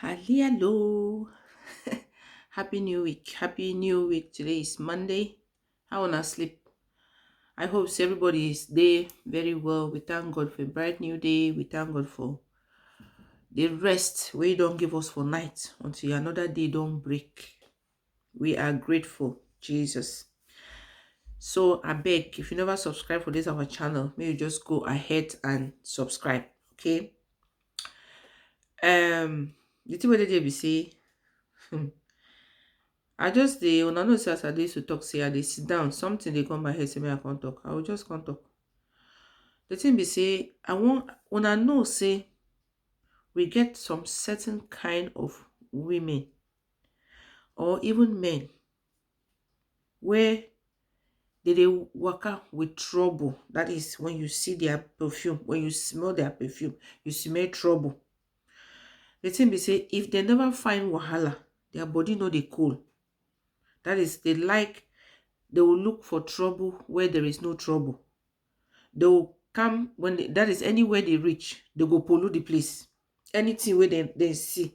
Hello. Happy New Week. Happy New Week. Today is Monday. I wanna sleep. I hope everybody is there very well. We thank God for a bright new day. We thank God for the rest we don't give us for night until another day don't break. We are grateful, Jesus. So I beg, if you never subscribe for this our channel, may you just go ahead and subscribe. Okay. The thing what they be say. I just dey una know say as I dey used to talk say I dey sit down, something dey come my head say me I can't talk. I will just can't talk. The thing be say I want una know say we get some certain kind of women or even men where they dey waka with trouble. That is when you see their perfume, when you smell their perfume, you smell trouble. The thing be say if they never find wahala, their body no dey cool. That is, they will look for trouble where there is no trouble. They will come that is anywhere they reach, they go pollute the place. Anything where they see,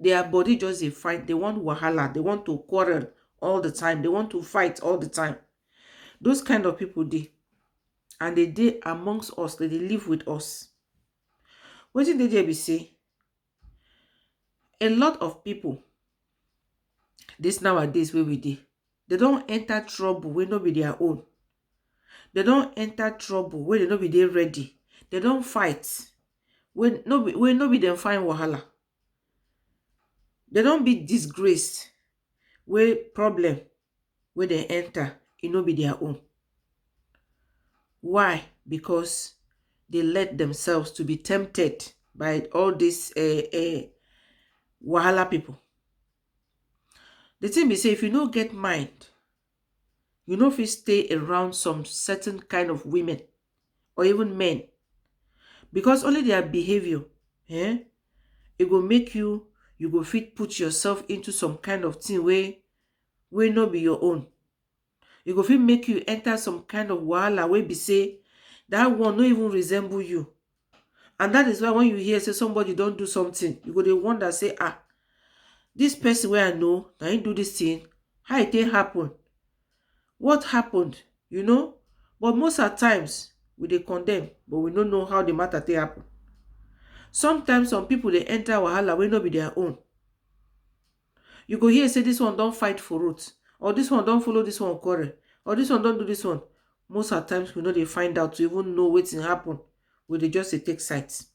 their body just a fight. They want wahala, they want to quarrel all the time, they want to fight all the time. Those kind of people and they amongst us, they live with us. What did they be say? A lot of people, this nowadays where we dey, they don't enter trouble where no be their own. They don't enter trouble where they no be they ready. They don't fight when no be them find wahala. They don't be disgraced where problem where they enter, it no be their own. Why? Because they let themselves to be tempted by all these wahala people. The thing be say, if you no get mind, you know if you stay around some certain kind of women or even men, because only their behavior, it will make you go fit put yourself into some kind of thing where no be your own. You go fit make you enter some kind of wahala where be say that one no even resemble you. And that is why when you hear say somebody don't do something, you go dey wonder say, this person where I know, I ain't do this thing, how it happen? What happened? You know? But most of the times, we dey condemn, but we don't know how the matter happen. Sometimes some people they enter wahala wey no be their own. You go hear say this one don't fight for roots, or this one don't follow this one quarrel, or this one don't do this one. Most of the times we know they find out to even know wetin happen. We they just take sides.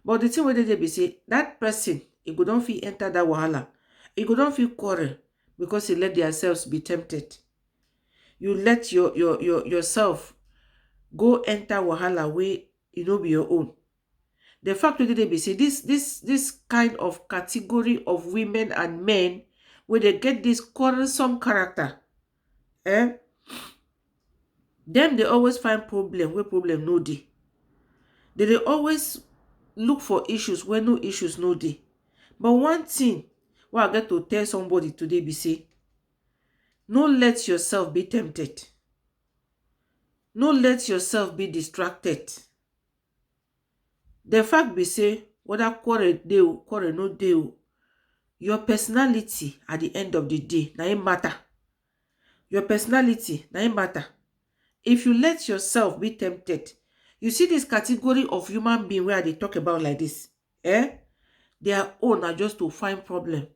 But the thing where they be say that person, it go don't feel enter that wahala. It go don't feel quarrel because he let themselves be tempted. You let yourself go enter wahala where it no be your own. The fact that they be say this kind of category of women and men where they get this quarrelsome character, them they always find problem where problem no dey. They always look for issues where no issues no dey. But one thing what I get to tell somebody today be say, no let yourself be tempted. No let yourself be distracted. The fact be say, whether quarrel dey o, quarrel no dey o, your personality at the end of the day, na it matter. Your personality, na it matter. If you let yourself be tempted, you see this category of human being where they talk about like this, their own are just to find problem.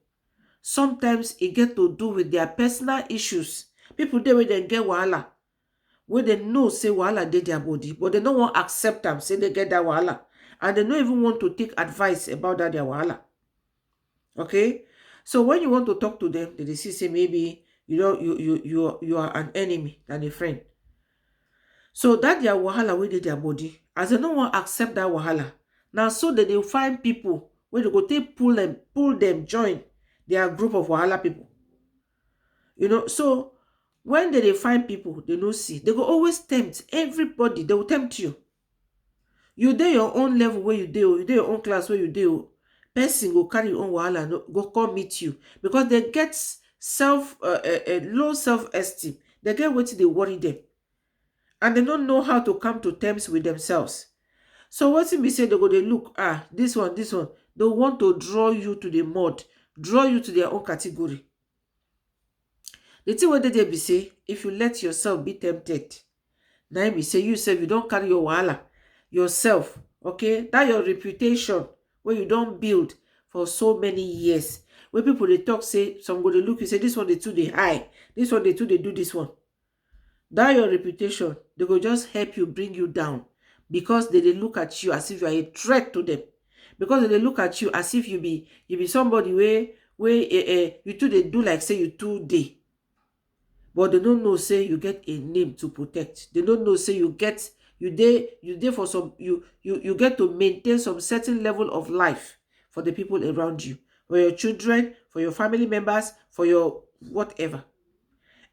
Sometimes it get to do with their personal issues. People there where they get wahala, where they know say wahala dey their body, but they don't want to accept them, say they get that wahala. And they don't even want to take advice about that their wahala. Okay? So when you want to talk to them, they see say maybe you are an enemy than a friend. So that their wahala where they their body, as they don't want to accept that wahala, now so that they find people where they go take pull them, join their group of wahala people. So when they find people they no see, they go always tempt everybody. They will tempt you. You dey your own level where you dey, you dey your own class where you dey. Person go carry your own wahala, go come meet you because they get low self-esteem. They get what they worry them, and they don't know how to come to terms with themselves. So what we say they go they look, this one, They want to draw you to the mud, draw you to their own category. The thing wey dey be say, if you let yourself be tempted, now be say you sef you don't carry your wahala yourself, okay? That your reputation where you don't build for so many years, where people they talk say, some go dey look you say this one they too they high, this one they too they do this one. That your reputation, they go just help you, bring you down, because they look at you as if you are a threat to them, because they look at you as if you be somebody where you too they do like say you too dey. But they don't know say you get a name to protect. They don't know say you get you there for some you get to maintain some certain level of life for the people around you, for your children, for your family members, for your whatever.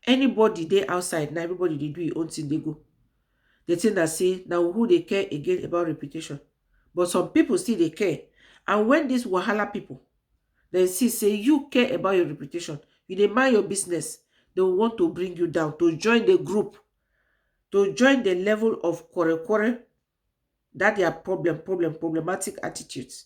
Anybody there outside, now everybody they do your own thing, they go. The thing that say now who they care again about reputation. But some people still they care. And when these wahala people they see say you care about your reputation, you dey mind your business, they will want to bring you down, to join the group, to join the level of quarrel, that their problematic attitudes.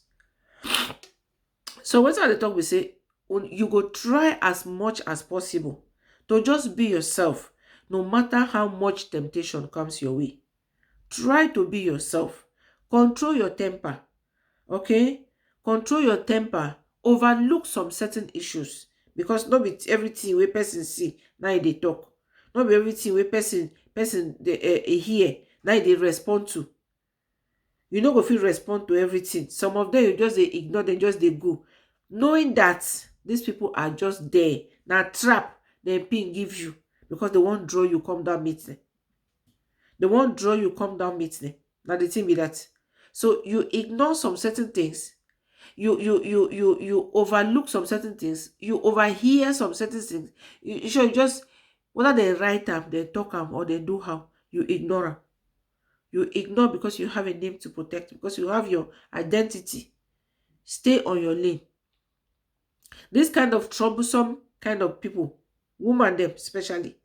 So when I talk, we say you go try as much as possible to just be yourself, no matter how much temptation comes your way. Try to be yourself. Control your temper. Okay? Control your temper. Overlook some certain issues. Because not be everything where person see, now they talk. Not be everything where person they hear, now they respond to. You know go feel respond to everything. Some of them you just they ignore them, just they go. Knowing that these people are just there. Now trap, then pin give you. Because they won't draw you, come down meet them. They won't draw you, come down meet them. Now the thing be that. So you ignore some certain things. You overlook some certain things. You overhear some certain things. You just, whether they write them, they talk them, or they do how, you ignore them. You ignore because you have a name to protect, because you have your identity. Stay on your lane. This kind of troublesome kind of people, woman them especially,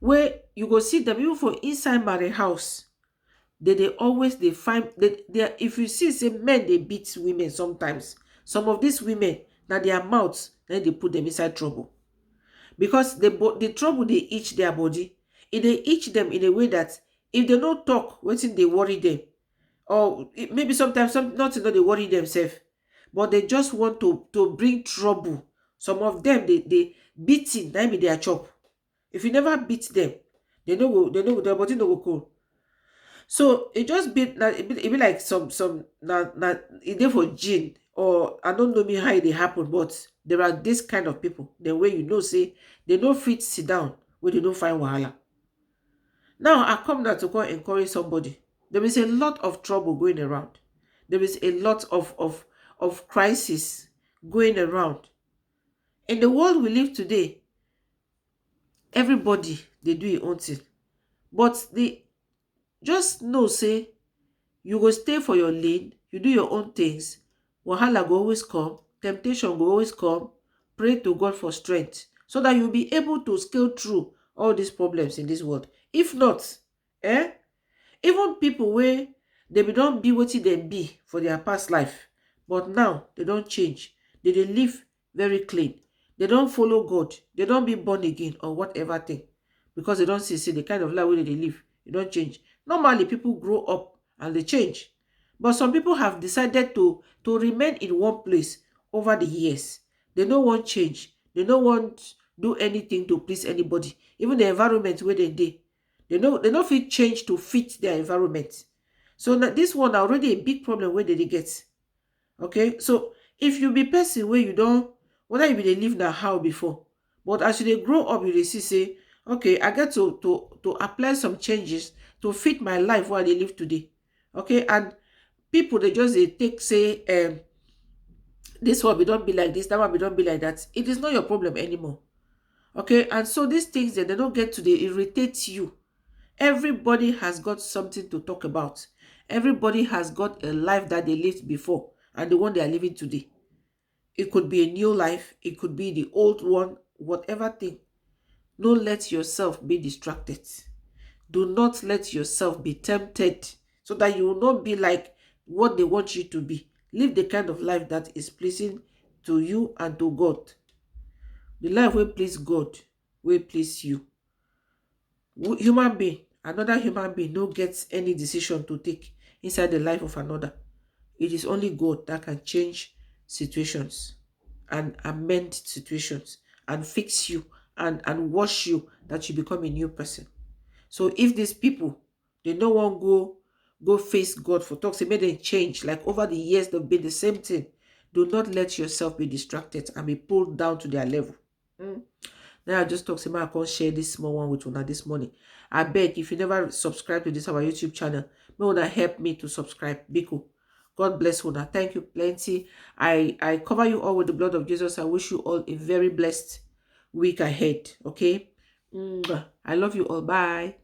where you go see them even for inside married house, they always they find they if you see say men they beat women sometimes, some of these women now their mouths then they put them inside trouble, because the trouble they itch their body, they itch them in a way that if they don't talk, waiting they worry them, or maybe sometimes nothing they worry themselves, but they just want to bring trouble. Some of them they beating that be their chop. If you never beat them, they know their body no go cool. So it just be it be like some it dey for gene, or I don't know me how it happen, but there are this kind of people. The way you know say they don't fit sit down where they don't find wahala. Now I come down to go encourage somebody. There is a lot of trouble going around. There is a lot of crisis going around. In the world we live today, everybody they do your own thing. But the just know say you go stay for your lane, you do your own things. Wahala go always come, temptation go always come. Pray to God for strength so that you'll be able to scale through all these problems in this world. If not, even people where they don't be what they be for their past life, but now they don't change. They live very clean. They don't follow God. They don't be born again or whatever thing, because they don't see the kind of life where they live. They don't change. Normally, people grow up and they change. But some people have decided to remain in one place over the years. They don't want change. They don't want do anything to please anybody. Even the environment where they dey. They don't fit change to fit their environment. So now this one already a big problem where they get. Okay, so if you be person where you don't, whether you be dey live na how before, but as you dey grow up, you dey see say, okay, I get to apply some changes to fit my life while they live today. Okay, and people they just they take say this one be don't be like this, that one be don't be like that. It is not your problem anymore. Okay, and so these things they don't get to they irritate you. Everybody has got something to talk about. Everybody has got a life that they lived before and the one they are living today. It could be a new life, it could be the old one, whatever thing. Don't let yourself be distracted. Do not let yourself be tempted so that you will not be like what they want you to be. Live the kind of life that is pleasing to you and to God. The life will please God, will please you. Human being, another human being, no gets any decision to take inside the life of another. It is only God that can change situations and amend situations and fix you and wash you that you become a new person. So if these people, they no one go face God for talks, they made them change. Like over the years, they've been the same thing. Do not let yourself be distracted and be pulled down to their level. Mm. Now I just talk about I can't share this small one with una this morning. I beg, if you never subscribe to this our YouTube channel, may una help me to subscribe. Biko. God bless una. Thank you plenty. I cover you all with the blood of Jesus. I wish you all a very blessed week ahead. Okay. I love you all. Bye.